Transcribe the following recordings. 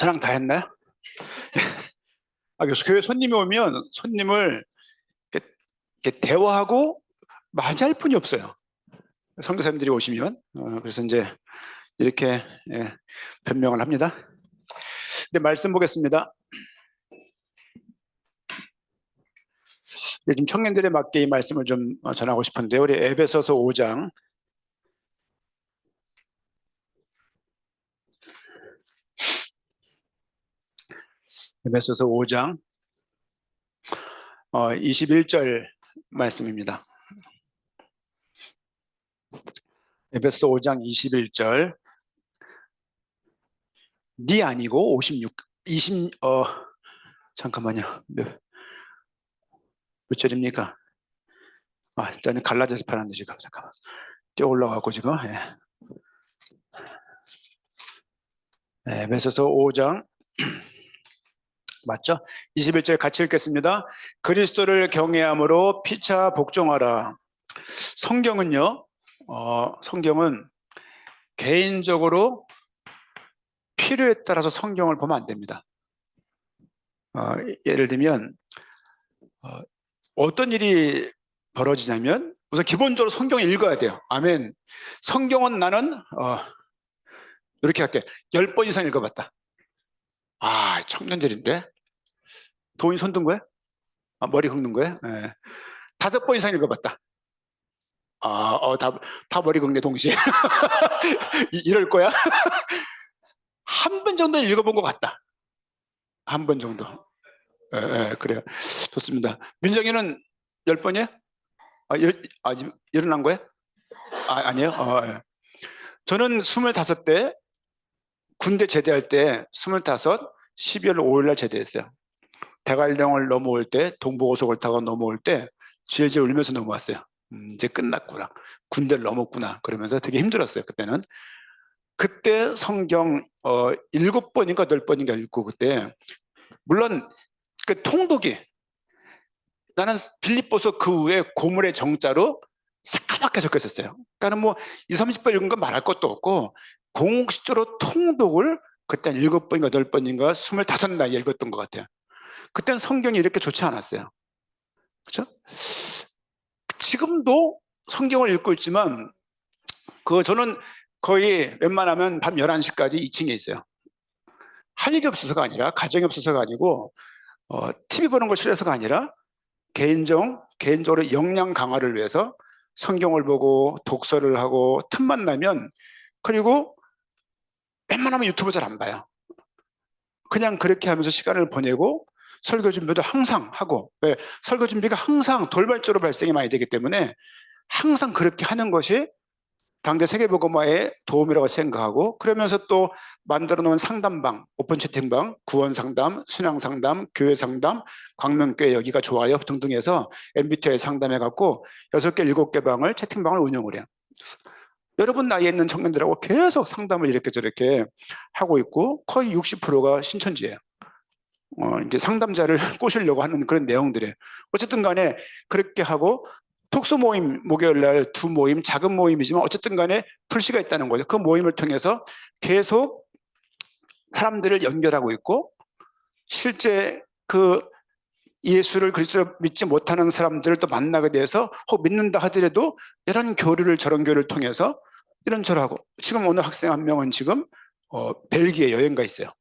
저랑 다 했나요? 그래서 교회 손님이 오면 손님을 이렇게 대화하고 맞이할 분이 없어요. 선교사님들이 오시면. 그래서 이제 이렇게 변명을 합니다. 네, 말씀 보겠습니다. 좀 청년들에 맞게 이 말씀을 좀 전하고 싶은데, 우리 에베소서 5장 에베소서 5장 21절 말씀입니다. 에베소 5장 21절. 니 아니고 26 몇 절입니까? 일단은 갈라디아서 파는데 지금 잠깐만 뛰어 올라가고 지금 에베소서 5장 맞죠? 21절 같이 읽겠습니다. 그리스도를 경외함으로 피차 복종하라. 성경은요, 성경은 개인적으로 필요에 따라서 성경을 보면 안 됩니다. 예를 들면 어떤 일이 벌어지냐면 우선 기본적으로 성경을 읽어야 돼요. 아멘. 성경은 나는 이렇게 할게. 10번 이상 읽어봤다. 청년들인데 돈이 손든 거야? 머리 긁는 거야? 5번 이상 읽어봤다. 다 머리 긁네 동시에. 이럴 거야? 한 번 정도 읽어본 것 같다. 한 번 정도. 그래요. 좋습니다. 민정이는 10번이야? 일어난 거야? 아니에요? 저는 25대 군대 제대할 때 25, 12월 5일 날 제대했어요. 대관령을 넘어올 때, 동부고속을 타고 넘어올 때 질질 울면서 넘어왔어요. 이제 끝났구나. 군대를 넘었구나. 그러면서 되게 힘들었어요. 그때는. 그때 성경 7번인가 8번인가 읽고 그때 물론 그 통독이 나는 빌립보서 그 후에 고물의 정자로 새까맣게 적혀 있었어요. 그러니까 뭐 20, 30번 읽은 건 말할 것도 없고 공식적으로 통독을 그때 7번인가 8번인가 25나이에 읽었던 것 같아요. 그때는 성경이 이렇게 좋지 않았어요. 그렇죠? 지금도 성경을 읽고 있지만 저는 거의 웬만하면 밤 11시까지 2층에 있어요. 할 일이 없어서가 아니라 가정이 없어서가 아니고 TV 보는 걸 싫어서가 아니라 개인적으로 역량 강화를 위해서 성경을 보고 독서를 하고 틈만 나면 그리고 웬만하면 유튜브 잘 안 봐요. 그냥 그렇게 하면서 시간을 보내고 설교 준비도 항상 하고 설교 준비가 항상 돌발적으로 발생이 많이 되기 때문에 항상 그렇게 하는 것이 당대 세계복음화의 도움이라고 생각하고 그러면서 또 만들어 놓은 상담방, 오픈 채팅방, 구원 상담, 순양 상담, 교회 상담, 광명교회 여기가 좋아요 등등 해서 MBTI 상담해 갖고 6개, 7개 방을 채팅방을 운영을 해요. 여러분 나이에 있는 청년들하고 계속 상담을 이렇게 저렇게 하고 있고 거의 60%가 신천지예요. 이제 상담자를 꼬시려고 하는 그런 내용들이에요. 어쨌든 간에 그렇게 하고 톡스 모임 목요일 날 2모임 작은 모임이지만 어쨌든 간에 풀시가 있다는 거죠. 그 모임을 통해서 계속 사람들을 연결하고 있고 실제 그 예수를 그리스도를 믿지 못하는 사람들을 또 만나게 돼서 혹 믿는다 하더라도 이런 교류를 저런 교류를 통해서 이런저런하고 지금 오늘 학생 한 명은 지금 벨기에 여행 가 있어요.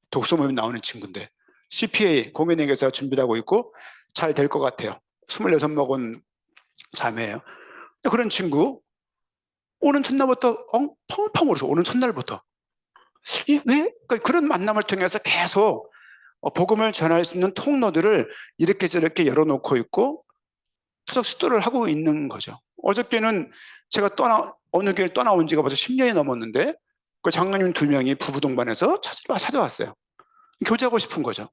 독서 모임 나오는 친구인데 CPA 공인회계사 준비를 하고 있고 잘 될 것 같아요. 26 먹은 자매예요. 그런 친구 오는 첫날부터 펑펑 울어서 오는 첫날부터 왜 그런 만남을 통해서 계속 복음을 전할 수 있는 통로들을 이렇게 저렇게 열어놓고 있고 계속 시도를 하고 있는 거죠. 어저께는 제가 어느 교회를 떠나온 지가 벌써 10년이 넘었는데 그 장로님 2명이 부부 동반해서 찾아왔어요. 교제하고 싶은 거죠.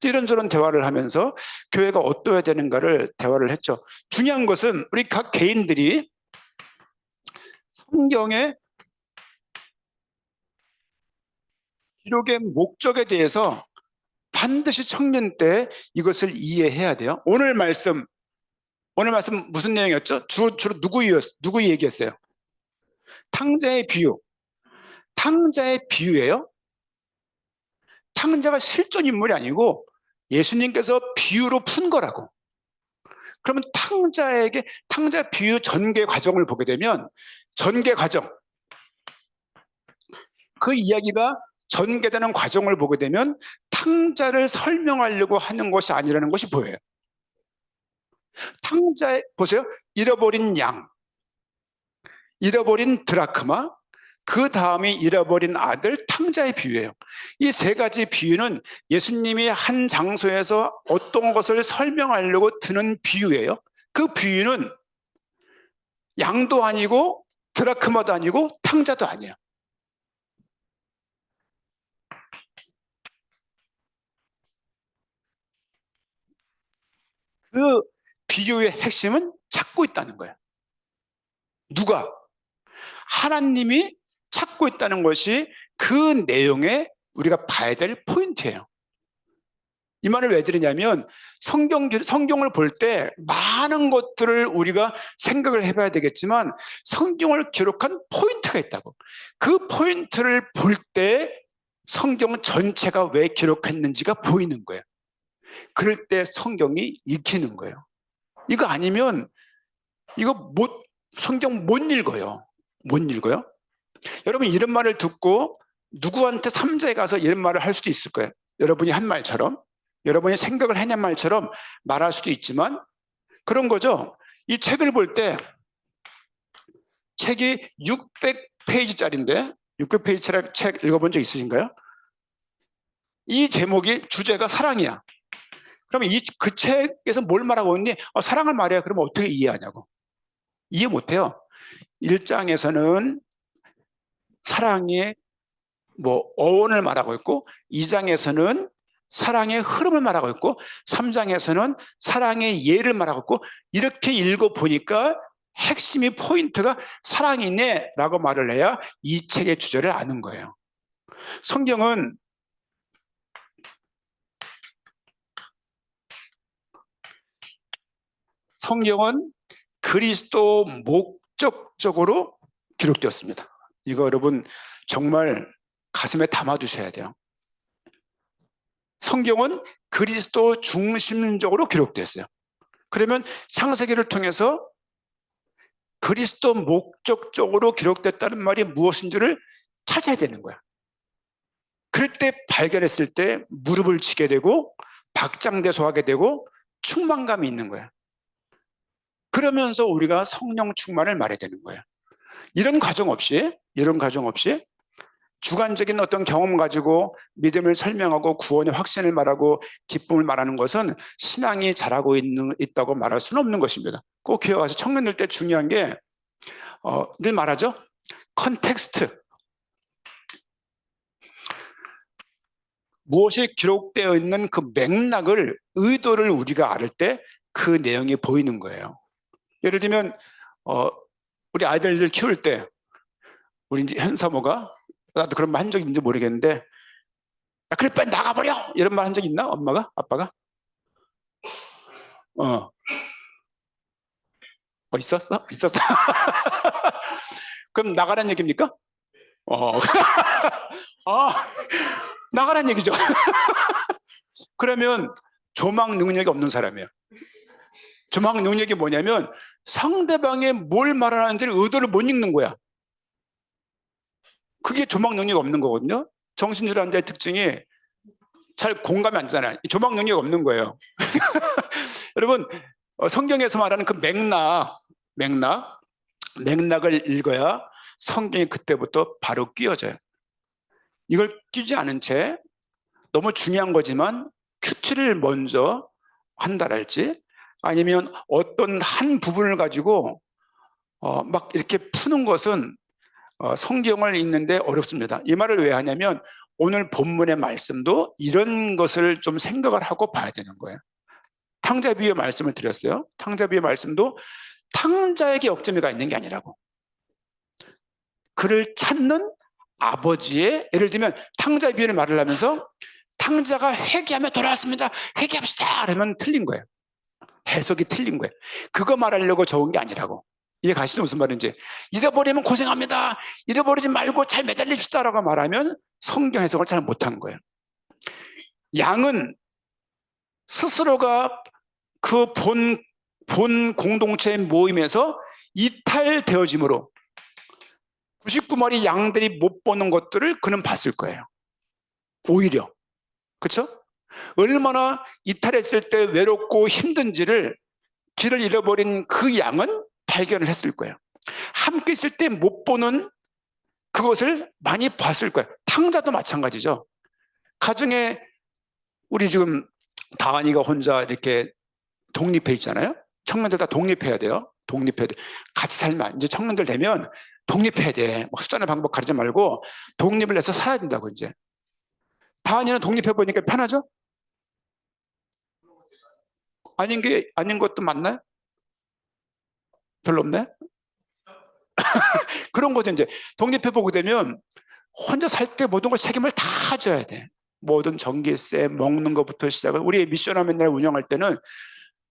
이런저런 대화를 하면서 교회가 어떠해야 되는가를 대화를 했죠. 중요한 것은 우리 각 개인들이 성경의 기록의 목적에 대해서 반드시 청년 때 이것을 이해해야 돼요. 오늘 말씀 무슨 내용이었죠? 주로 누구 얘기했어요? 탕자의 비유. 탕자의 비유예요. 탕자가 실존 인물이 아니고 예수님께서 비유로 푼 거라고. 그러면 탕자 비유 전개 과정을 보게 되면 전개 과정, 그 이야기가 전개되는 과정을 보게 되면 탕자를 설명하려고 하는 것이 아니라는 것이 보여요. 보세요. 잃어버린 양, 잃어버린 드라크마, 그 다음에 잃어버린 아들, 탕자의 비유예요. 이 세 가지 비유는 예수님이 한 장소에서 어떤 것을 설명하려고 드는 비유예요. 그 비유는 양도 아니고 드라크마도 아니고 탕자도 아니에요. 그 비유의 핵심은 찾고 있다는 거예요. 누가? 하나님이 찾고 있다는 것이 그 내용에 우리가 봐야 될 포인트예요. 이 말을 왜 드리냐면 성경을 볼 때 많은 것들을 우리가 생각을 해봐야 되겠지만 성경을 기록한 포인트가 있다고. 그 포인트를 볼 때 성경 전체가 왜 기록했는지가 보이는 거예요. 그럴 때 성경이 읽히는 거예요. 이거 아니면 성경 못 읽어요. 못 읽어요. 여러분 이런 말을 듣고 누구한테 3자에 가서 이런 말을 할 수도 있을 거예요. 여러분이 한 말처럼, 여러분이 생각을 해낸 말처럼 말할 수도 있지만 그런 거죠. 이 책을 볼 때 책이 600페이지짜리인데 600페이지짜리 책 읽어본 적 있으신가요? 이 제목이 주제가 사랑이야. 그러면 그 책에서 뭘 말하고 있니? 사랑을 말해야. 그러면 어떻게 이해하냐고. 이해 못해요. 1장에서는 사랑의 어원을 말하고 있고 2장에서는 사랑의 흐름을 말하고 있고 3장에서는 사랑의 예를 말하고 있고 이렇게 읽어보니까 핵심이 포인트가 사랑이네 라고 말을 해야 이 책의 주제를 아는 거예요. 성경은 그리스도 목적적으로 기록되었습니다. 이거 여러분 정말 가슴에 담아두셔야 돼요. 성경은 그리스도 중심적으로 기록되었어요. 그러면 창세기를 통해서 그리스도 목적적으로 기록됐다는 말이 무엇인지를 찾아야 되는 거야. 그럴 때 발견했을 때 무릎을 치게 되고 박장대소하게 되고 충만감이 있는 거야. 그러면서 우리가 성령 충만을 말해야 되는 거예요. 이런 과정 없이 주관적인 어떤 경험 가지고 믿음을 설명하고 구원의 확신을 말하고 기쁨을 말하는 것은 신앙이 자라고 있다고 말할 수는 없는 것입니다. 꼭 기억하세요. 청년들 때 중요한 게 늘 말하죠. 컨텍스트. 무엇이 기록되어 있는 그 맥락을, 의도를 우리가 알을 때 그 내용이 보이는 거예요. 예를 들면 우리 아이들을 키울 때 우리 이제 현사모가, 나도 그런 말 한 적 있는지 모르겠는데, 야, 그래 빨리 나가버려 이런 말 한 적 있나? 엄마가? 아빠가? 있었어? 그럼 나가란 얘기입니까? 나가란 얘기죠. 그러면 조망 능력이 없는 사람이에요. 조망 능력이 뭐냐면 상대방이 뭘 말하는지를 의도를 못 읽는 거야. 그게 조망 능력이 없는 거거든요. 정신질환자의 특징이 잘 공감이 안 되잖아요. 조망 능력이 없는 거예요. 여러분 성경에서 말하는 그 맥락을 읽어야 성경이 그때부터 바로 끼어져요. 이걸 끼지 않은 채 너무 중요한 거지만 큐티를 먼저 한다랄지 아니면 어떤 한 부분을 가지고 막 이렇게 푸는 것은 성경을 읽는데 어렵습니다. 이 말을 왜 하냐면 오늘 본문의 말씀도 이런 것을 좀 생각을 하고 봐야 되는 거예요. 탕자비유의 말씀을 드렸어요. 탕자비유의 말씀도 탕자에게 억점이가 있는 게 아니라고. 그를 찾는 아버지의, 예를 들면 탕자비유를 말을 하면서 탕자가 회개하며 돌아왔습니다. 회개합시다. 그러면 틀린 거예요. 해석이 틀린 거예요. 그거 말하려고 적은 게 아니라고. 이해 가시죠? 무슨 말인지. 잃어버리면 고생합니다. 잃어버리지 말고 잘 매달립시다라고 말하면 성경 해석을 잘 못한 거예요. 양은 스스로가 그 본 공동체의 모임에서 이탈되어짐으로 99마리 양들이 못 보는 것들을 그는 봤을 거예요. 오히려. 그렇죠? 얼마나 이탈했을 때 외롭고 힘든지를 길을 잃어버린 그 양은 발견을 했을 거예요. 함께 있을 때 못 보는 그것을 많이 봤을 거예요. 탕자도 마찬가지죠. 가정에 우리 지금 다한이가 혼자 이렇게 독립해 있잖아요. 청년들 다 독립해야 돼요. 독립해야 돼. 같이 살면 이제 청년들 되면 독립해야 돼. 뭐 수단의 방법 가리지 말고 독립을 해서 살아야 된다고 이제. 다한이는 독립해 보니까 편하죠? 아닌 것도 맞나요? 별로 없네. 그런 거죠. 이제 독립해 보게 되면 혼자 살 때 모든 걸 책임을 다 져야 돼. 모든 전기세 먹는 것부터 시작을. 우리 미션화 맨날 운영할 때는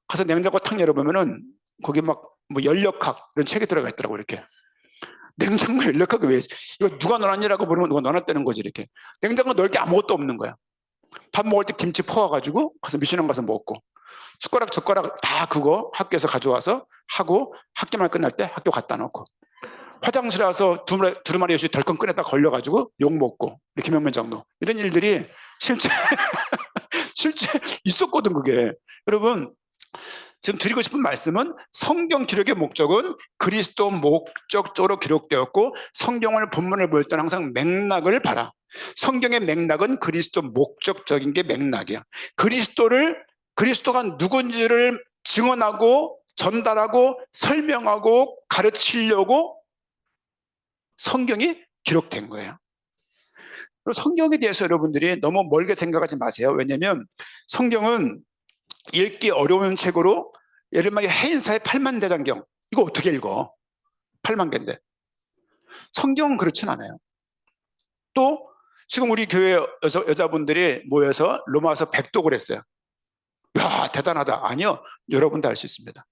가서 냉장고 탁 열어보면은 거기 막 뭐 연력학 이런 책이 들어가 있더라고. 이렇게 냉장고 연력학이 왜 이거 누가 넣었냐라고 물으면 누가 넣어놨다는 거지. 이렇게 냉장고 넣을 게 아무것도 없는 거야. 밥 먹을 때 김치 퍼와가지고 가서 미션화 가서 먹고 숟가락 젓가락 다 그거 학교에서 가져와서 하고 학기말 끝날 때 학교 갖다 놓고 화장실 와서 두루마리 여시 덜컹 꺼냈다 걸려가지고 욕 먹고 김영면 장로 이런 일들이 실제 실제 있었거든. 그게 여러분 지금 드리고 싶은 말씀은 성경 기록의 목적은 그리스도 목적적으로 기록되었고 성경을 본문을 볼 때는 항상 맥락을 봐라. 성경의 맥락은 그리스도 목적적인 게 맥락이야. 그리스도가 누군지를 증언하고 전달하고 설명하고 가르치려고 성경이 기록된 거예요. 성경에 대해서 여러분들이 너무 멀게 생각하지 마세요. 왜냐하면 성경은 읽기 어려운 책으로 예를 들면 해인사의 8만 대장경 이거 어떻게 읽어? 8만 개인데 성경은 그렇진 않아요. 또 지금 우리 교회 여자분들이 모여서 로마서 100독을 했어요. 야 대단하다. 아니요. 여러분도 할 수 있습니다.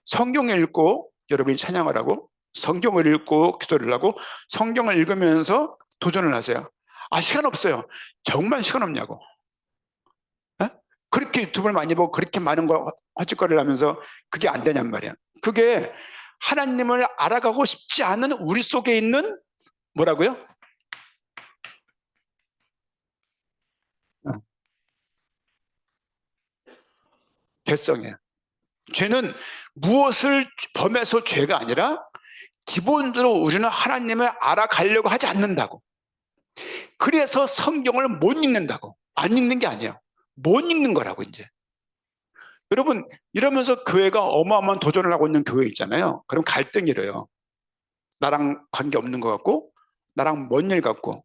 성경을 읽고 여러분이 찬양을 하고 성경을 읽고 기도를 하고 성경을 읽으면서 도전을 하세요. 아 시간 없어요. 정말 시간 없냐고. 그렇게 유튜브를 많이 보고 그렇게 많은 거 헛짓거리를 하면서 그게 안 되냔 말이야. 그게 하나님을 알아가고 싶지 않은 우리 속에 있는 뭐라고요? 죄성이에요. 죄는 무엇을 범해서 죄가 아니라 기본적으로 우리는 하나님을 알아가려고 하지 않는다고. 그래서 성경을 못 읽는다고. 안 읽는 게 아니에요. 못 읽는 거라고 이제. 여러분 이러면서 교회가 어마어마한 도전을 하고 있는 교회 있잖아요. 그럼 갈등이 이래요. 나랑 관계없는 것 같고 나랑 먼 일 같고.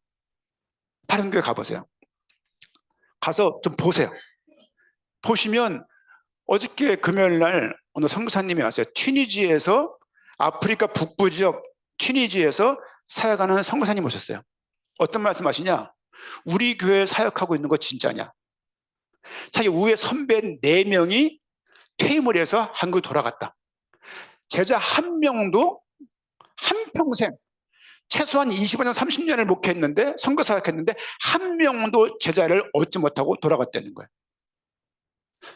다른 교회 가보세요. 가서 좀 보세요. 보시면 어저께 금요일 날 어느 선교사님이 왔어요. 튀니지에서 아프리카 북부 지역 튀니지에서 사역하는 선교사님 오셨어요. 어떤 말씀하시냐? 우리 교회 사역하고 있는 거 진짜냐? 자기 위에 선배 4명이 퇴임을 해서 한국 돌아갔다. 제자 한 명도 한평생 최소한 25년 30년을 목회했는데 선교 사역했는데 한 명도 제자를 얻지 못하고 돌아갔다는 거예요.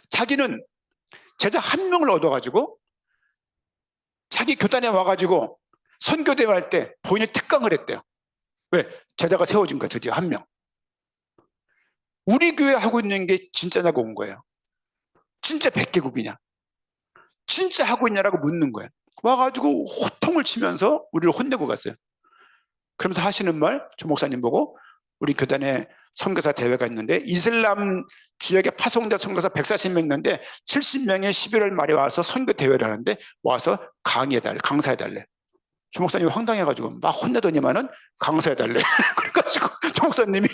자기는 제자 한 명을 얻어가지고 자기 교단에 와가지고 선교대회 할 때 본인이 특강을 했대요. 왜? 제자가 세워진 거야. 드디어 한 명. 우리 교회 하고 있는 게 진짜냐고 온 거예요. 진짜 100개국이냐? 진짜 하고 있냐라고 묻는 거예요. 와가지고 호통을 치면서 우리를 혼내고 갔어요. 그러면서 하시는 말, 조 목사님 보고 우리 교단에 선교사 대회가 있는데 이슬람 지역에 파송된 선교사 140명 있는데 70명이 11월 말에 와서 선교 대회를 하는데 와서 강사해달래. 조 목사님이 황당해가지고 막 혼내더니만은 강사해달래. 그래가지고 조 목사님이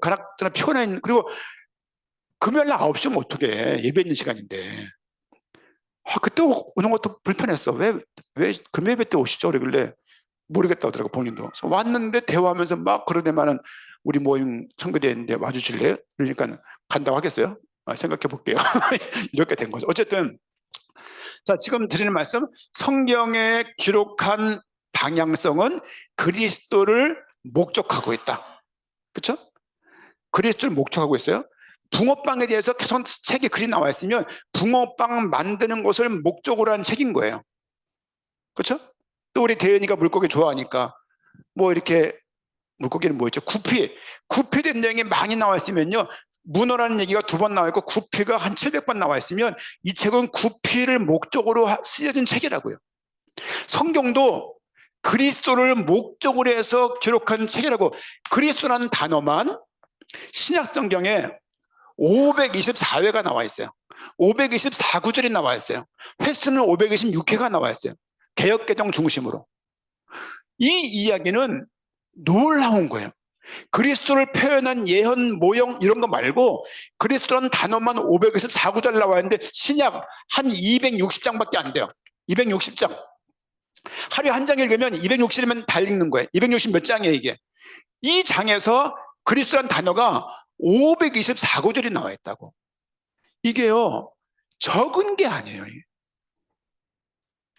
가락지나 피곤해 있는. 그리고 금요일 날 9시면 어떡해. 예배 있는 시간인데. 그때 오는 것도 불편했어. 왜 금요 예배 때 오시죠? 그러길래 모르겠다 하더라고 본인도. 그래서 왔는데 대화하면서 막 그러더만은 우리 모임 청교대인데 와주실래요? 그러니까 간다고 하겠어요? 생각해 볼게요. 이렇게 된 거죠. 어쨌든 자 지금 드리는 말씀 성경에 기록한 방향성은 그리스도를 목적하고 있다. 그렇죠? 그리스도를 목적하고 있어요. 붕어빵에 대해서 계속 책에 글이 나와 있으면 붕어빵 만드는 것을 목적으로 한 책인 거예요. 그렇죠? 또 우리 대현이가 물고기 좋아하니까 뭐 이렇게 물고기는 뭐였죠? 구피에 대한 내용이 많이 나와 있으면요, 문어라는 얘기가 2번 나와 있고 구피가 한 700번 나와 있으면 이 책은 구피를 목적으로 쓰여진 책이라고요. 성경도 그리스도를 목적으로 해서 기록한 책이라고. 그리스도라는 단어만 신약 성경에 524회가 나와 있어요. 524구절이 나와 있어요. 횟수는 526회가 나와 있어요. 개역개정 중심으로. 이 이야기는 놀라운 거예요. 그리스도를 표현한 예언, 모형 이런 거 말고 그리스도라는 단어만 524구절 나와 있는데 신약 한 260장밖에 안 돼요. 260장. 하루에 한 장 읽으면 260이면 다 읽는 거예요. 260 몇 장이에요 이게. 이 장에서 그리스도라는 단어가 524구절이 나와 있다고. 이게요, 적은 게 아니에요.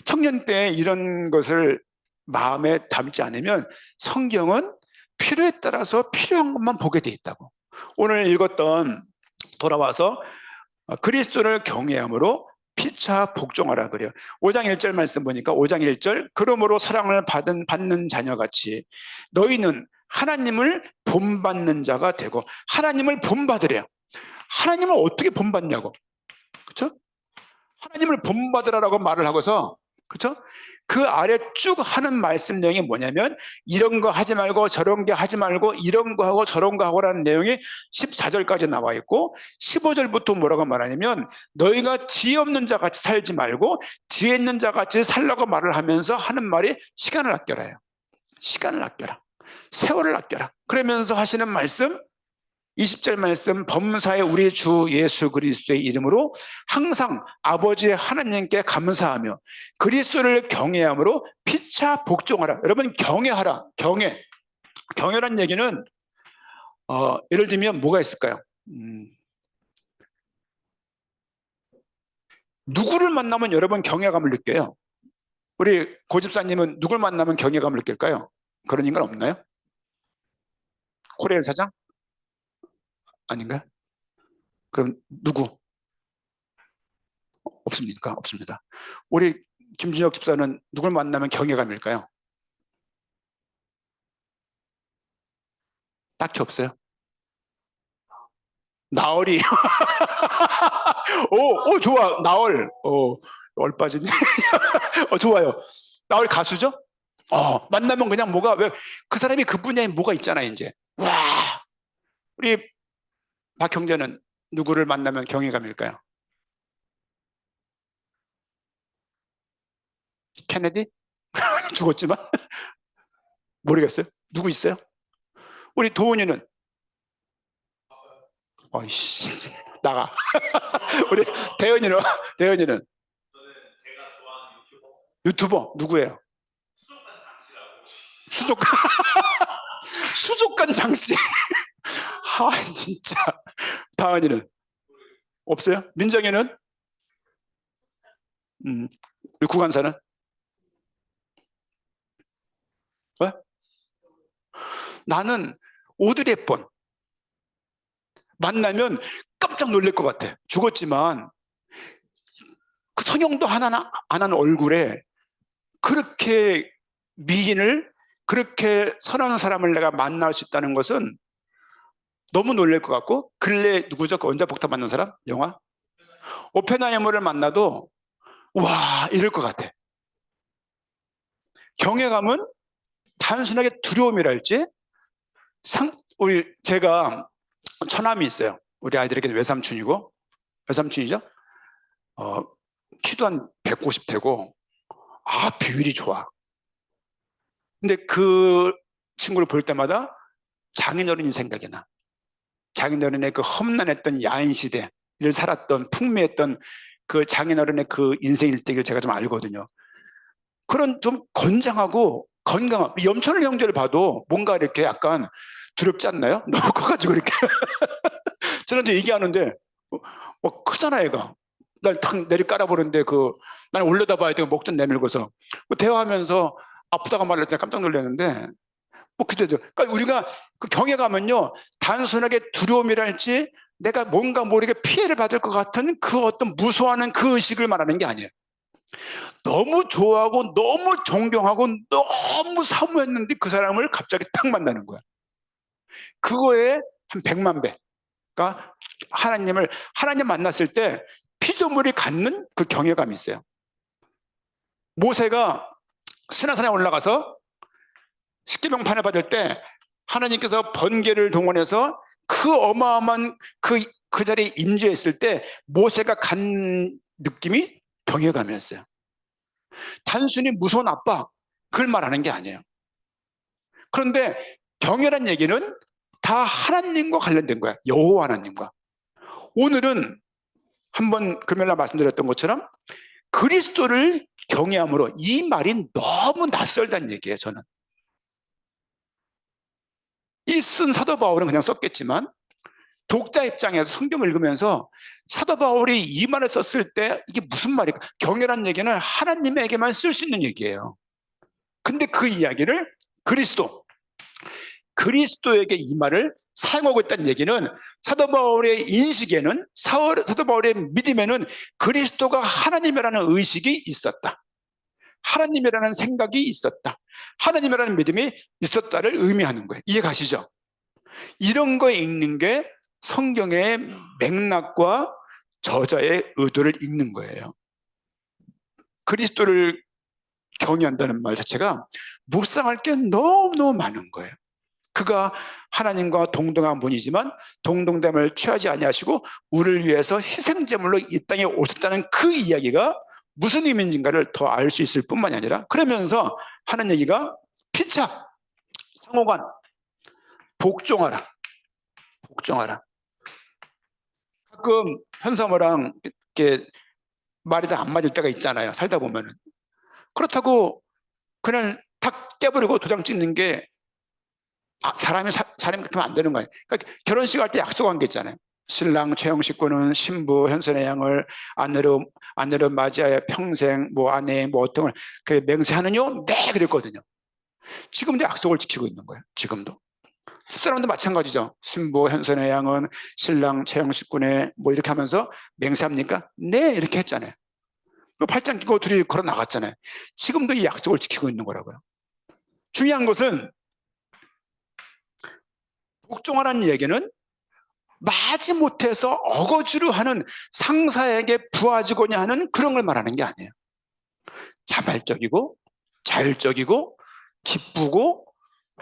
청년 때 이런 것을 마음에 담지 않으면 성경은 필요에 따라서 필요한 것만 보게 돼 있다고. 오늘 읽었던, 돌아와서 그리스도를 경외함으로 피차 복종하라 그래요. 5장 1절 말씀 보니까 5장 1절, 그러므로 사랑을 받는 자녀같이 너희는 하나님을 본받는 자가 되고. 하나님을 본받으래요. 하나님을 어떻게 본받냐고. 그렇죠? 하나님을 본받으라라고 말을 하고서, 그렇죠? 그 아래 쭉 하는 말씀 내용이 뭐냐면 이런 거 하지 말고 저런 게 하지 말고 이런 거 하고 저런 거 하고라는 내용이 14절까지 나와 있고, 15절부터 뭐라고 말하냐면 너희가 지혜 없는 자 같이 살지 말고 지혜 있는 자 같이 살라고 말을 하면서 하는 말이 시간을 아껴라요. 시간을 아껴라. 세월을 아껴라. 그러면서 하시는 말씀 20절 말씀, 범사의 우리 주 예수 그리스도의 이름으로 항상 아버지 하나님께 감사하며 그리스도를 경외함으로 피차 복종하라. 여러분, 경외하라. 경외란 얘기는 예를 들면 뭐가 있을까요? 누구를 만나면 여러분 경외감을 느껴요? 우리 고집사님은 누굴 만나면 경외감을 느낄까요? 그런 인간 없나요? 코레일 사장? 아닌가? 그럼 누구? 없습니까? 없습니다. 우리 김준혁 집사는 누굴 만나면 경외감일까요? 딱히 없어요. 나얼이. 오, 좋아. 나얼. 얼빠지니. 좋아요. 나얼 가수죠? 만나면 그냥 뭐가, 왜, 그 사람이 그 분야에 뭐가 있잖아요, 이제. 와. 우리 박 형제는 누구를 만나면 경외감일까요? 케네디? 죽었지만? 모르겠어요. 누구 있어요? 우리 도훈이는? 어이씨, 나가. 우리 대현이는? 유튜버 누구예요? 수족관. 수족관 장씨. 진짜. 다은이는? 없어요? 민정이는? 우리 구간사는? 왜? 나는 오드리 헵번 만나면 깜짝 놀랄 것 같아. 죽었지만 그 성형도 하나 안 한 얼굴에 그렇게 미인을, 그렇게 선한 사람을 내가 만날 수 있다는 것은 너무 놀랄 것 같고. 근래 누구죠? 그 원자폭탄 맞는 사람? 영화? 오펜하이머를 만나도 와, 이럴 것 같아. 경외감은 단순하게 두려움이랄지, 제가 처남이 있어요. 우리 아이들에게 외삼촌이고, 외삼촌이죠. 키도 한 190 되고, 비율이 좋아. 근데 그 친구를 볼 때마다 장인어른이 생각이 나. 장인어른의 그 험난했던 야인 시대를 살았던, 풍미했던 그 장인어른의 그 인생 일대기를 제가 좀 알거든요. 그런 좀 건장하고 건강한 염천을 형제를 봐도 뭔가 이렇게 약간 두렵지 않나요? 너무 커가지고 이렇게. 저한테 얘기하는데 크잖아 얘가. 날 탁 내리 깔아보는데 난 올려다봐야 되고 목 좀 내밀고서 대화하면서 아프다고 말할 때 깜짝 놀랐는데 뭐 그때도 그러니까 우리가 그 경에 가면요 단순하게 두려움이랄지 내가 뭔가 모르게 피해를 받을 것 같은 그 어떤 무서워하는 그 의식을 말하는 게 아니에요. 너무 좋아하고 너무 존경하고 너무 사모했는데 그 사람을 갑자기 딱 만나는 거야. 그거에 한 100만 배. 그러니까 하나님 만났을 때 피조물이 갖는 그 경외감이 있어요. 모세가 스나산에 올라가서 십계명판을 받을 때 하나님께서 번개를 동원해서 그 어마어마한 그 자리에 임재했을 때 모세가 간 느낌이 경외감이었어요. 단순히 무서운 아빠 그걸 말하는 게 아니에요. 그런데 경외란 얘기는 다 하나님과 관련된 거야. 여호와 하나님과. 오늘은 한번 금요일날 말씀드렸던 것처럼 그리스도를 경외함으로 이 말이 너무 낯설다는 얘기예요. 저는 이 쓴 사도 바울은 그냥 썼겠지만 독자 입장에서 성경을 읽으면서 사도 바울이 이 말을 썼을 때 이게 무슨 말일까? 경외란 얘기는 하나님에게만 쓸 수 있는 얘기예요. 근데 그 이야기를 그리스도에게 이 말을 사용하고 있다는 얘기는 사도 바울의 인식에는 사도 바울의 믿음에는 그리스도가 하나님이라는 의식이 있었다. 하나님이라는 생각이 있었다. 하나님이라는 믿음이 있었다를 의미하는 거예요. 이해 가시죠? 이런 거 읽는 게 성경의 맥락과 저자의 의도를 읽는 거예요. 그리스도를 경외한다는 말 자체가 묵상할 게 너무너무 많은 거예요. 그가 하나님과 동등한 분이지만 동등됨을 취하지 아니하시고 우리를 위해서 희생제물로 이 땅에 오셨다는 그 이야기가 무슨 의미인가를 더 알 수 있을 뿐만이 아니라 그러면서 하는 얘기가 피차, 상호간, 복종하라. 가끔 현사모랑 이렇게 말이 잘 안 맞을 때가 있잖아요. 살다 보면은. 그렇다고 그냥 탁 깨버리고 도장 찍는 게 사람이 그렇게 하면 안 되는 거예요. 그러니까 결혼식 할 때 약속한 게 있잖아요. 신랑 최영식 군은 신부 현선의 양을 아내로 맞이하여 평생 뭐 아내 뭐 어떤 걸 맹세하느뇨? 네 그랬거든요. 지금도 약속을 지키고 있는 거예요. 지금도. 집사람도 마찬가지죠. 신부 현선의 양은 신랑 최영식 군의 뭐 이렇게 하면서 맹세합니까? 네 이렇게 했잖아요. 팔짱 끼고 둘이 걸어 나갔잖아요. 지금도 이 약속을 지키고 있는 거라고요. 중요한 것은 복종하라는 얘기는 마지못해서 어거지로 하는 상사에게 부하지고냐 하는 그런 걸 말하는 게 아니에요. 자발적이고 자율적이고 기쁘고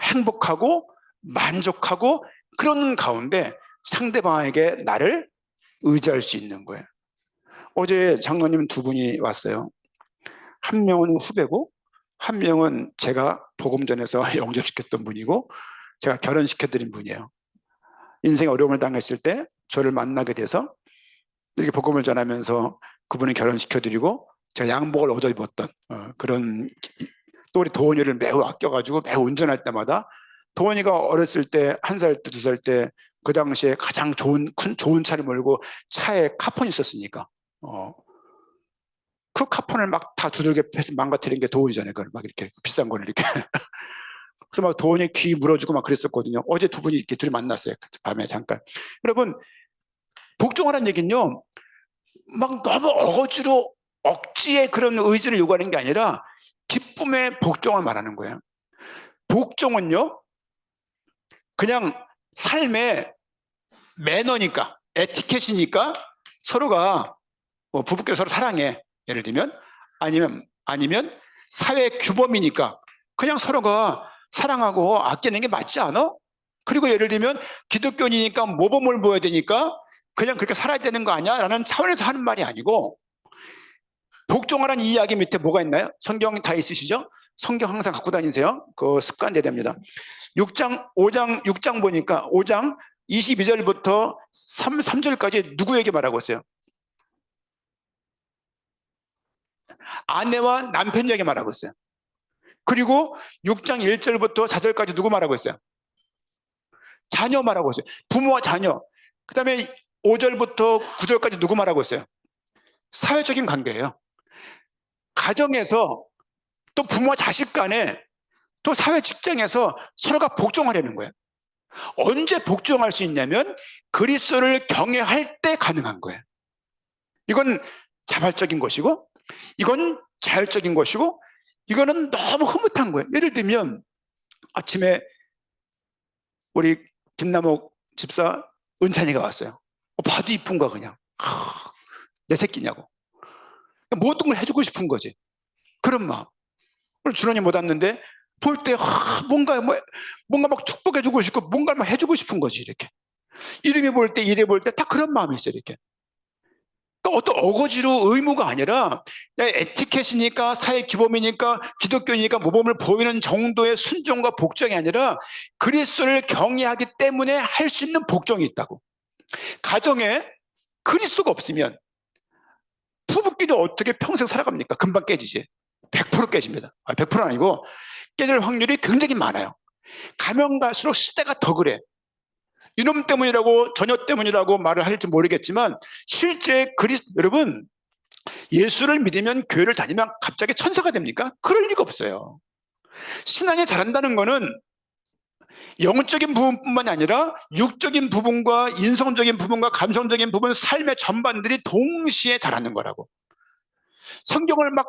행복하고 만족하고 그런 가운데 상대방에게 나를 의지할 수 있는 거예요. 어제 장로님 두 분이 왔어요. 한 명은 후배고 한 명은 제가 복음전에서 영접시켰던 분이고 제가 결혼시켜드린 분이에요. 인생에 어려움을 당했을 때 저를 만나게 돼서 이렇게 복음을 전하면서 그분을 결혼시켜드리고 제가 양복을 얻어 입었던 그런 또 우리 도원이를 매우 아껴가지고 매우 운전할 때마다 도원이가 어렸을 때 1살 때 2살 때 그 당시에 가장 좋은 차를 몰고 차에 카폰이 있었으니까 그 카폰을 막 다 두들겨 패서 망가뜨린 게 도원이잖아요. 그걸 막 이렇게 비싼 거를 이렇게 그래서 막 도원이 귀 물어주고 막 그랬었거든요. 어제 두 분이 이렇게 둘이 만났어요. 밤에 잠깐. 여러분 복종하라는 얘기는요 막 너무 어거지로 억지의 그런 의지를 요구하는 게 아니라 기쁨의 복종을 말하는 거예요. 복종은요 그냥 삶의 매너니까 에티켓이니까 서로가 뭐 부부끼리 서로 사랑해 예를 들면 아니면 사회 규범이니까 그냥 서로가 사랑하고 아끼는 게 맞지 않아? 그리고 예를 들면 기독교인이니까 모범을 보여야 되니까 그냥 그렇게 살아야 되는 거 아니야? 라는 차원에서 하는 말이 아니고 복종하라는 이야기 밑에 뭐가 있나요? 성경 다 있으시죠? 성경 항상 갖고 다니세요. 그 습관 되됩니다. 6장 보니까 5장 22절부터 3절까지 누구에게 말하고 있어요? 아내와 남편에게 말하고 있어요. 그리고 6장 1절부터 4절까지 누구 말하고 있어요? 자녀 말하고 있어요. 부모와 자녀. 그 다음에 5절부터 9절까지 누구 말하고 있어요? 사회적인 관계예요. 가정에서 또 부모와 자식 간에 또 사회 직장에서 서로가 복종하려는 거예요. 언제 복종할 수 있냐면 그리스도를 경외할 때 가능한 거예요. 이건 자발적인 것이고, 이건 자율적인 것이고, 이거는 너무 흐뭇한 거예요. 예를 들면 아침에 우리 김남옥 집사 은찬이가 왔어요. 봐도 이쁜가 그냥. 내 새끼냐고. 모든 걸 해주고 싶은 거지. 그런 마음. 오늘 준원이 못 왔는데 볼 때 뭔가 막 축복해주고 싶고 뭔가 막 해주고 싶은 거지. 이렇게 이름이 볼 때, 이래 볼 때 다 그런 마음이 있어요. 이렇게. 그러니까 어떤 어거지로 의무가 아니라 에티켓이니까, 사회 규범이니까, 기독교니까 모범을 보이는 정도의 순종과 복종이 아니라 그리스도를 경외하기 때문에 할 수 있는 복종이 있다고. 가정에 그리스도가 없으면 부부끼리 어떻게 평생 살아갑니까? 금방 깨지지. 100% 깨집니다. 100%는 아니고 깨질 확률이 굉장히 많아요. 가면 갈수록 시대가 더 그래. 이놈 때문이라고, 저녀 때문이라고 말을 할지 모르겠지만 실제 여러분, 예수를 믿으면 교회를 다니면 갑자기 천사가 됩니까? 그럴 리가 없어요. 신앙이 잘한다는 거는 영적인 부분뿐만 아니라 육적인 부분과 인성적인 부분과 감성적인 부분, 삶의 전반들이 동시에 잘하는 거라고. 성경을 막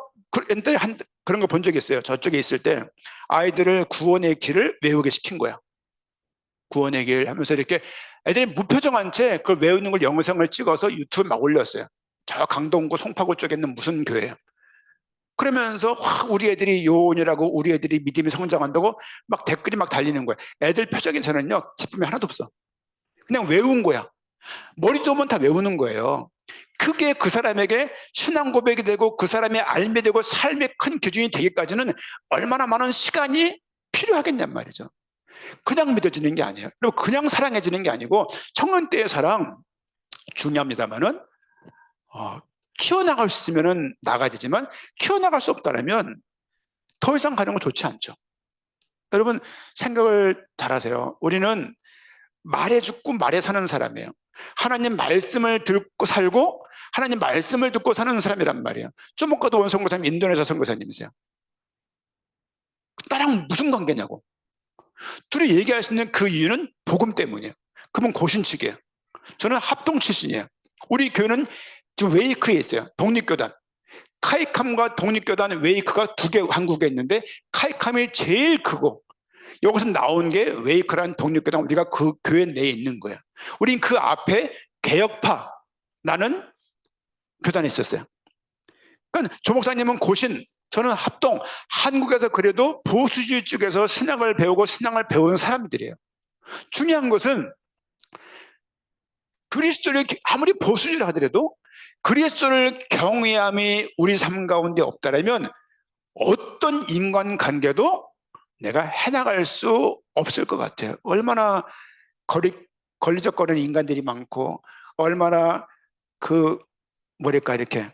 그런 거 본 적이 있어요. 저쪽에 있을 때 아이들을 구원의 길을 외우게 시킨 거야. 구원의 길 하면서 이렇게 애들이 무표정한 채 그걸 외우는 걸 영상을 찍어서 유튜브에 막 올렸어요. 저 강동구 송파구 쪽에 있는 무슨 교회예요. 그러면서 우리 애들이 요원이라고, 우리 애들이 믿음이 성장한다고 막 댓글이 막 달리는 거예요. 애들 표정에서는요 기쁨이 하나도 없어. 그냥 외운 거야. 머리 좋으면 다 외우는 거예요. 그게 그 사람에게 신앙 고백이 되고 그 사람의 알미 되고 삶의 큰 기준이 되기까지는 얼마나 많은 시간이 필요하겠냔 말이죠. 그냥 믿어지는 게 아니에요. 그리고 그냥 사랑해지는 게 아니고, 청년 때의 사랑 중요합니다만은 키워나갈 수 있으면 나가야 되지만 키워나갈 수 없다면 더 이상 가는 건 좋지 않죠. 여러분 생각을 잘하세요. 우리는 말에 죽고 말에 사는 사람이에요. 하나님 말씀을 듣고 살고 하나님 말씀을 듣고 사는 사람이란 말이에요. 좀 아까도 온 선교사님 인도네시아 선교사님이세요. 나랑 무슨 관계냐고. 둘이 얘기할 수 있는 그 이유는 복음 때문이에요. 그분 고신측이에요. 저는 합동 출신이에요. 우리 교회는 지금 웨이크에 있어요. 독립교단. 카이캄과 독립교단, 웨이크가 두 개 한국에 있는데 카이캄이 제일 크고 여기서 나온 게 웨이크라는 독립교단, 우리가 그 교회 내에 있는 거예요. 우린 그 앞에 개혁파 나는 교단에 있었어요. 그러니까 조 목사님은 고신, 저는 합동. 한국에서 그래도 보수주의 쪽에서 신앙을 배우고 신앙을 배운 사람들이에요. 중요한 것은 그리스도를 아무리 보수주의를 하더라도 그리스도를 경외함이 우리 삶 가운데 없다면 어떤 인간관계도 내가 해나갈 수 없을 것 같아요. 얼마나 걸리적거리는 인간들이 많고, 얼마나 이렇게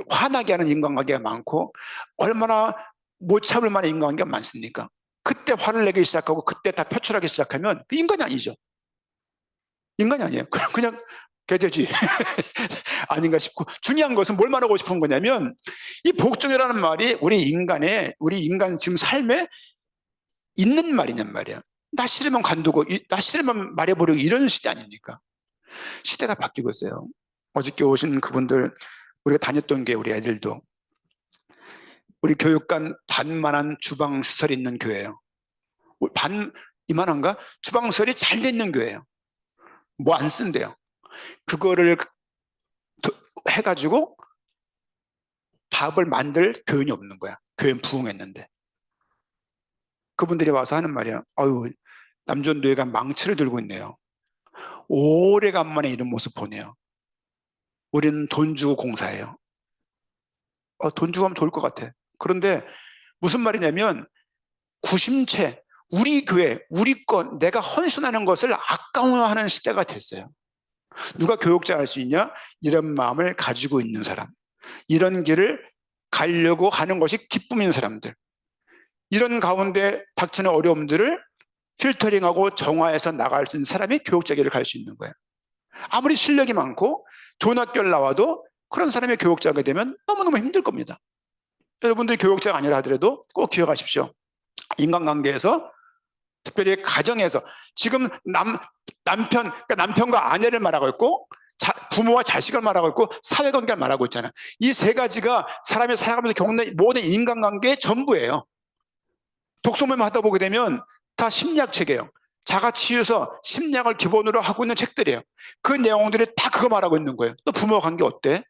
화나게 하는 인간관계가 많고, 얼마나 못 참을 만한 인간관계가 많습니까? 그때 화를 내기 시작하고 그때 다 표출하기 시작하면 그 인간이 아니죠. 인간이 아니에요. 그냥 개돼지 아닌가 싶고, 중요한 것은 뭘 말하고 싶은 거냐면 이 복종이라는 말이 우리 인간 지금 삶에 있는 말이냔 말이야. 나 싫으면 관두고, 나 싫으면 말해버리고, 이런 시대 아닙니까? 시대가 바뀌고 있어요. 어저께 오신 그분들, 우리가 다녔던 게, 우리 애들도 우리 교육관 반만한 주방시설이 있는 교회예요. 이만한가? 주방시설이 잘 돼 있는 교회예요. 뭐 안 쓴대요. 그거를 해가지고 밥을 만들 교인이 없는 거야. 교인 부흥했는데. 그분들이 와서 하는 말이야. 아유, 남전도회가 망치를 들고 있네요. 오래간만에 이런 모습 보네요. 우리는 돈 주고 공사해요. 돈 주고 하면 좋을 것 같아. 그런데 무슨 말이냐면 구심체, 우리 교회, 우리 것, 내가 헌신하는 것을 아까워하는 시대가 됐어요. 누가 교육자 할 수 있냐? 이런 마음을 가지고 있는 사람, 이런 길을 가려고 하는 것이 기쁨인 사람들, 이런 가운데 닥치는 어려움들을 필터링하고 정화해서 나갈 수 있는 사람이 교육자 길을 갈 수 있는 거예요. 아무리 실력이 많고 좋은 학교를 나와도 그런 사람이 교육자가 되면 너무너무 힘들 겁니다. 여러분들이 교육자가 아니라 하더라도 꼭 기억하십시오. 인간관계에서 특별히 가정에서 지금 그러니까 남편과 아내를 말하고 있고 부모와 자식을 말하고 있고 사회관계를 말하고 있잖아요. 이 세 가지가 사람이 살아가면서 겪는 모든 인간관계의 전부예요. 독서 모임 하다 보게 되면 다 심리학책이에요. 자가치유서 심리학을 기본으로 하고 있는 책들이에요. 그 내용들이 다 그거 말하고 있는 거예요. 또 부모 관계 어때?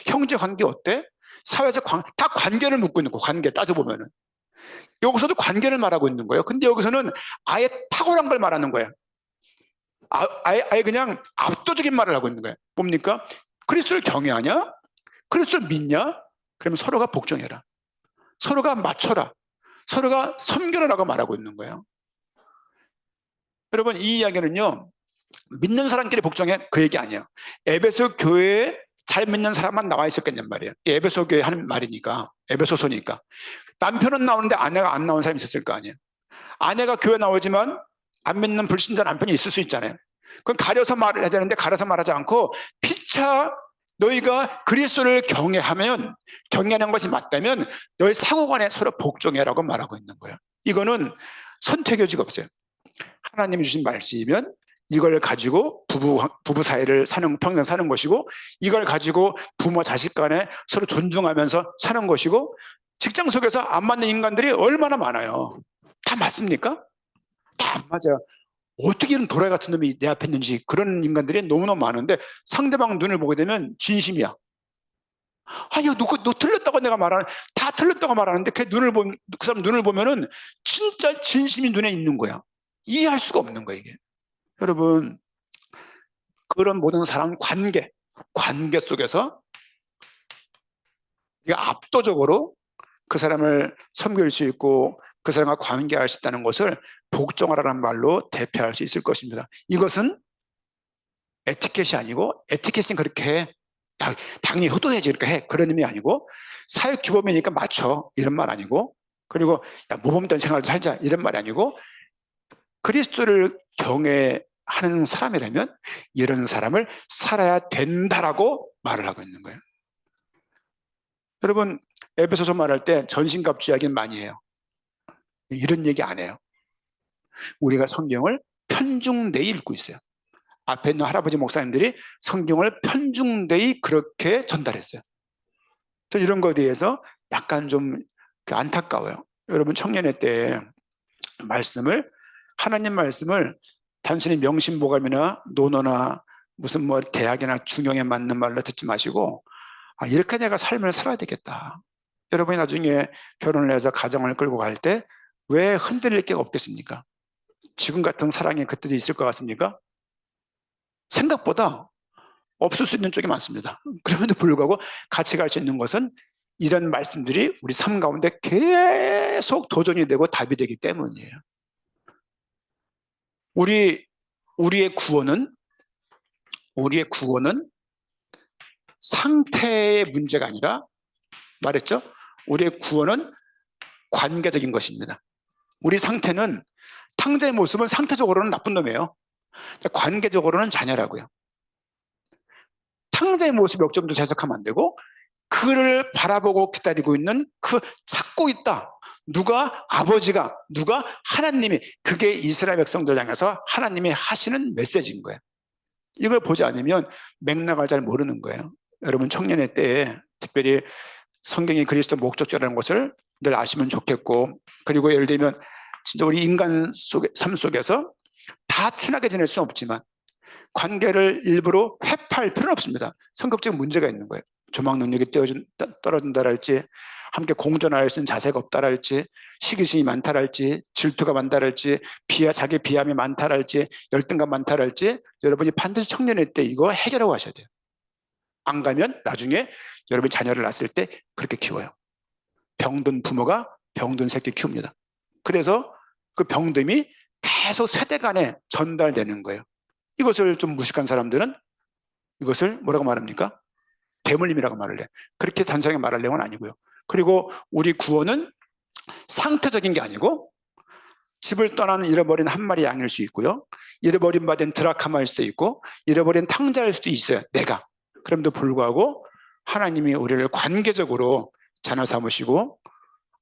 형제 관계 어때? 사회에서 다 관계를 묻고 있는 거예요. 관계 따져보면은. 여기서도 관계를 말하고 있는 거예요. 근데 여기서는 아예 탁월한 걸 말하는 거예요. 아예 그냥 압도적인 말을 하고 있는 거예요. 뭡니까? 그리스도를 경외하냐? 그리스도를 믿냐? 그러면 서로가 복종해라. 서로가 맞춰라. 서로가 섬겨라라고 말하고 있는 거예요. 여러분, 이 이야기는요, 믿는 사람끼리 복종해 그 얘기 아니에요. 에베소 교회에 잘 믿는 사람만 나와 있었겠냔 말이에요. 에베소 교회 하는 말이니까, 에베소서니까. 남편은 나오는데 아내가 안 나온 사람이 있었을 거 아니에요. 아내가 교회 나오지만 안 믿는 불신자 남편이 있을 수 있잖아요. 그건 가려서 말을 해야 되는데 가려서 말하지 않고 피차 너희가 그리스도를 경외하는 것이 맞다면 너희 사고관에 서로 복종해라고 말하고 있는 거예요. 이거는 선택의 여지가 없어요. 하나님이 주신 말씀이면 이걸 가지고 부부 사이를 평생 사는 것이고, 이걸 가지고 부모 자식 간에 서로 존중하면서 사는 것이고, 직장 속에서 안 맞는 인간들이 얼마나 많아요. 다 맞습니까? 다 안 맞아요. 어떻게 이런 도라이 같은 놈이 내 앞에 있는지. 그런 인간들이 너무너무 많은데 상대방 눈을 보게 되면 진심이야. 아니, 너 틀렸다고 내가 다 틀렸다고 말하는데 그 사람 눈을 보면은 진짜 진심이 눈에 있는 거야. 이해할 수가 없는 거야, 이게. 여러분, 그런 모든 사람 관계 속에서 압도적으로 그 사람을 섬길 수 있고 그 사람과 관계할 수 있다는 것을 복종하라는 말로 대표할 수 있을 것입니다. 이것은 에티켓이 아니고, 에티켓은 그렇게 해. 당연히 효도해야지 이렇게 해. 그런 의미 아니고, 사회 규범이니까 맞춰. 이런 말 아니고, 그리고 모범된 생활을 살자. 이런 말이 아니고, 그리스도를 경외하는 사람이라면 이런 사람을 살아야 된다라고 말을 하고 있는 거예요. 여러분, 에베소서 말할 때 전신갑주 이야기는 많이 해요. 이런 얘기 안 해요. 우리가 성경을 편중되이 읽고 있어요. 앞에 있는 할아버지 목사님들이 성경을 편중되이 그렇게 전달했어요. 그래서 이런 거에 대해서 약간 좀 안타까워요. 여러분, 청년회 때 하나님 말씀을 단순히 명심보감이나 논어나 무슨 대학이나 중용에 맞는 말로 듣지 마시고, 이렇게 내가 삶을 살아야 되겠다. 여러분이 나중에 결혼을 해서 가정을 끌고 갈 때 왜 흔들릴 게 없겠습니까? 지금 같은 사랑이 그때도 있을 것 같습니까? 생각보다 없을 수 있는 쪽이 많습니다. 그럼에도 불구하고 같이 갈 수 있는 것은 이런 말씀들이 우리 삶 가운데 계속 도전이 되고 답이 되기 때문이에요. 우리의 구원은 상태의 문제가 아니라, 말했죠? 우리의 구원은 관계적인 것입니다. 우리 상태는, 탕자의 모습은 상태적으로는 나쁜 놈이에요. 관계적으로는 자녀라고요. 탕자의 모습이 역점도 해석하면 안 되고, 그를 바라보고 기다리고 있는, 찾고 있다. 아버지가, 하나님이, 그게 이스라엘 백성들 향해서 하나님이 하시는 메시지인 거예요. 이걸 보지 않으면 맥락을 잘 모르는 거예요. 여러분, 청년의 때에 특별히 성경이 그리스도 목적자라는 것을 늘 아시면 좋겠고, 그리고 예를 들면 진짜 우리 인간 삶 속에서 다 친하게 지낼 수는 없지만 관계를 일부러 회피할 필요는 없습니다. 성격적인 문제가 있는 거예요. 조망 능력이 떨어진다랄지, 함께 공존할 수 있는 자세가 없다랄지, 시기심이 많다랄지, 질투가 많다랄지, 자기 비함이 많다랄지, 열등감 많다랄지, 여러분이 반드시 청년의 때 이거 해결하고 하셔야 돼요. 안 가면 나중에 여러분이 자녀를 낳았을 때 그렇게 키워요. 병든 부모가 병든 새끼 키웁니다. 그래서 그 병듦이 계속 세대 간에 전달되는 거예요. 이것을 좀 무식한 사람들은 이것을 뭐라고 말합니까? 대물림이라고 말을 해. 그렇게 단순하게 말할 내용은 아니고요. 그리고 우리 구원은 상태적인 게 아니고, 집을 떠나는 잃어버린 한 마리 양일 수 있고요, 잃어버린 바 된 드라카마일 수도 있고, 잃어버린 탕자일 수도 있어요, 내가. 그럼에도 불구하고 하나님이 우리를 관계적으로 자녀 삼으시고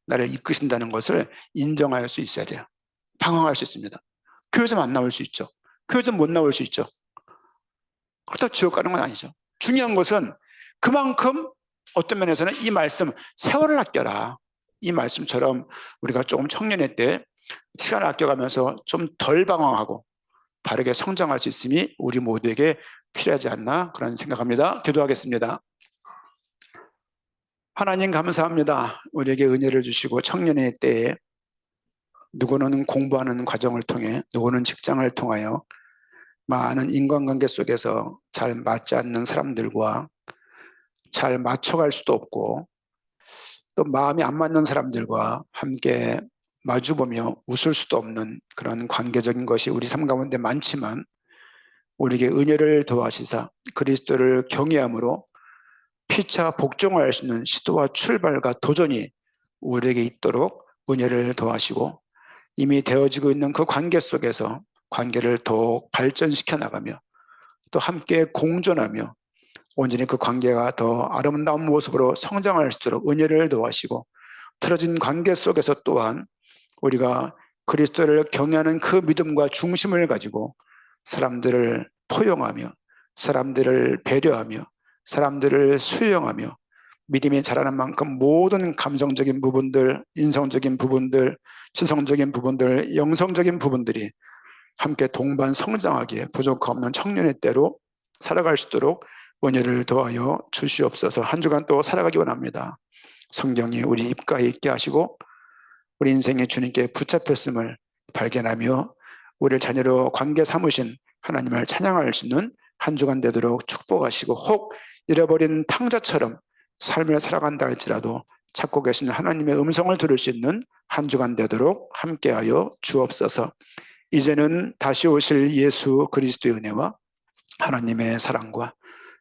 나를 이끄신다는 것을 인정할 수 있어야 돼요. 방황할 수 있습니다. 교회 좀 안 나올 수 있죠. 교회 좀 못 나올 수 있죠. 그렇다고 지옥 가는 건 아니죠. 중요한 것은 그만큼 어떤 면에서는 이 말씀, 세월을 아껴라, 이 말씀처럼 우리가 조금 청년의 때 시간을 아껴가면서 좀 덜 방황하고 바르게 성장할 수 있음이 우리 모두에게 필요하지 않나 그런 생각합니다. 기도하겠습니다. 하나님 감사합니다. 우리에게 은혜를 주시고 청년의 때에 누구는 공부하는 과정을 통해, 누구는 직장을 통하여 많은 인간관계 속에서 잘 맞지 않는 사람들과 잘 맞춰갈 수도 없고 또 마음이 안 맞는 사람들과 함께 마주보며 웃을 수도 없는 그런 관계적인 것이 우리 삶 가운데 많지만, 우리에게 은혜를 더하시사 그리스도를 경외함으로 피차 복종할 수 있는 시도와 출발과 도전이 우리에게 있도록 은혜를 더하시고, 이미 되어지고 있는 그 관계 속에서 관계를 더욱 발전시켜 나가며 또 함께 공존하며 온전히 그 관계가 더 아름다운 모습으로 성장할 수 있도록 은혜를 더하시고, 틀어진 관계 속에서 또한 우리가 그리스도를 경외하는 그 믿음과 중심을 가지고 사람들을 포용하며 사람들을 배려하며 사람들을 수용하며 믿음이 자라는 만큼 모든 감성적인 부분들, 인성적인 부분들, 지성적인 부분들, 영성적인 부분들이 함께 동반 성장하기에 부족함 없는 청년의 때로 살아갈 수 있도록 은혜를 더하여 주시옵소서. 한 주간 또 살아가기 원합니다. 성경이 우리 입가에 있게 하시고 우리 인생에 주님께 붙잡혔음을 발견하며 우리를 자녀로 관계 삼으신 하나님을 찬양할 수 있는 한 주간 되도록 축복하시고, 혹 잃어버린 탕자처럼 삶을 살아간다 할지라도 찾고 계신 하나님의 음성을 들을 수 있는 한 주간 되도록 함께하여 주옵소서. 이제는 다시 오실 예수 그리스도의 은혜와 하나님의 사랑과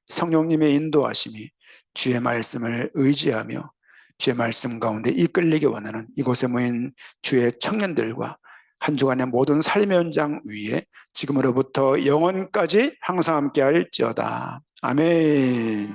성령님의 인도하심이 주의 말씀을 의지하며 주의 말씀 가운데 이끌리기 원하는 이곳에 모인 주의 청년들과 한 주간의 모든 삶의 현장 위에 지금으로부터 영원까지 항상 함께할지어다. 아멘.